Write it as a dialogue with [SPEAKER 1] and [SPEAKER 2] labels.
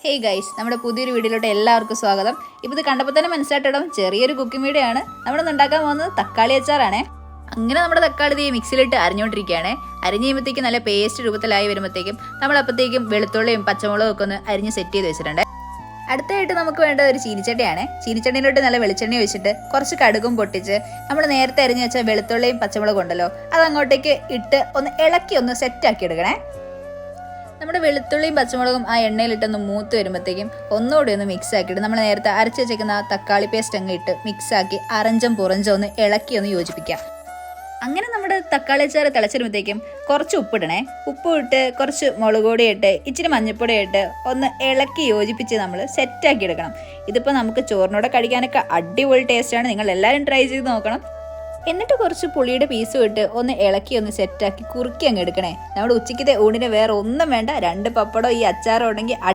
[SPEAKER 1] Hey guys, നമ്മുടെ പുതിയൊരു വീഡിയോയിലോട്ട് എല്ലാവർക്കും സ്വാഗതം. ഇപ്പോൾ ഇത് കണ്ടപ്പോൾ തന്നെ മനസ്സിലായിട്ടിടും ചെറിയൊരു കുക്കിംഗ് വീഡിയോ ആണ്. നമ്മളിന്ന് ഉണ്ടാക്കാൻ പോകുന്നത് തക്കാളി അച്ചാറാണ്. അങ്ങനെ നമ്മുടെ തക്കാളി മിക്സിയിലിട്ട് അരിഞ്ഞുകൊണ്ടിരിക്കുകയാണ്. അരിഞ്ഞ് കഴിയുമ്പോഴത്തേക്കും നല്ല പേസ്റ്റ് രൂപത്തിലായി വരുമ്പോഴത്തേക്കും നമ്മളപ്പോഴത്തേക്കും വെളുത്തുള്ളിയും പച്ചമുളകും ഒക്കെ ഒന്ന് അരിഞ്ഞ് സെറ്റ് ചെയ്ത് വെച്ചിട്ടുണ്ട്. അടുത്തായിട്ട് നമുക്ക് വേണ്ടത് ഒരു ചീനിച്ചട്ടിയാണ്. ചീനിച്ചട്ടിയിലോട്ട് നല്ല വെളിച്ചെണ്ണ ഒഴിച്ചിട്ട് കുറച്ച് കടുകും പൊട്ടിച്ച് നമ്മൾ നേരത്തെ അരിഞ്ഞ് വെച്ച വെളുത്തുള്ളിയും പച്ചമുളകും ഉണ്ടല്ലോ, അത് അങ്ങോട്ടേക്ക് ഇട്ട് ഒന്ന് ഇളക്കി ഒന്ന് സെറ്റാക്കി എടുക്കണേ. നമ്മുടെ വെളുത്തുള്ളിയും പച്ചമുളകും ആ എണ്ണയിലിട്ടൊന്ന് മൂത്ത് വരുമ്പോഴത്തേക്കും ഒന്നുകൂടി ഒന്ന് മിക്സ് ആക്കിയിട്ട് നമ്മൾ നേരത്തെ അരച്ച് വെച്ചേക്കുന്ന ആ തക്കാളി പേസ്റ്റ് അങ്ങ് ഇട്ട് മിക്സാക്കി അരഞ്ചും പുറഞ്ചും ഒന്ന് ഇളക്കി ഒന്ന് യോജിപ്പിക്കാം. അങ്ങനെ നമ്മുടെ തക്കാളി അച്ചാറ് തിളച്ചിരുമ്പോഴത്തേക്കും കുറച്ച് ഉപ്പിടണേ. ഉപ്പ് ഇട്ട് കുറച്ച് മുളക് പൊടി ഇട്ട് ഇച്ചിരി മഞ്ഞൾപ്പൊടി ഇട്ട് ഒന്ന് ഇളക്കി യോജിപ്പിച്ച് നമ്മൾ സെറ്റാക്കി എടുക്കണം. ഇതിപ്പോൾ നമുക്ക് ചോറിനോടെ കഴിക്കാനൊക്കെ അടിപൊളി ടേസ്റ്റാണ്. നിങ്ങൾ എല്ലാവരും ട്രൈ ചെയ്ത് നോക്കണം. എന്നിട്ട് കുറച്ച് പുളിയുടെ പീസും ഇട്ട് ഒന്ന് ഇളക്കി ഒന്ന് സെറ്റാക്കി കുറുക്കി അങ്ങ് എടുക്കണേ. നമ്മുടെ ഉച്ചയ്ക്കത്തെ ഊണിന് വേറെ ഒന്നും വേണ്ട, 2 പപ്പടം ഈ അച്ചാറും ഉണ്ടെങ്കിൽ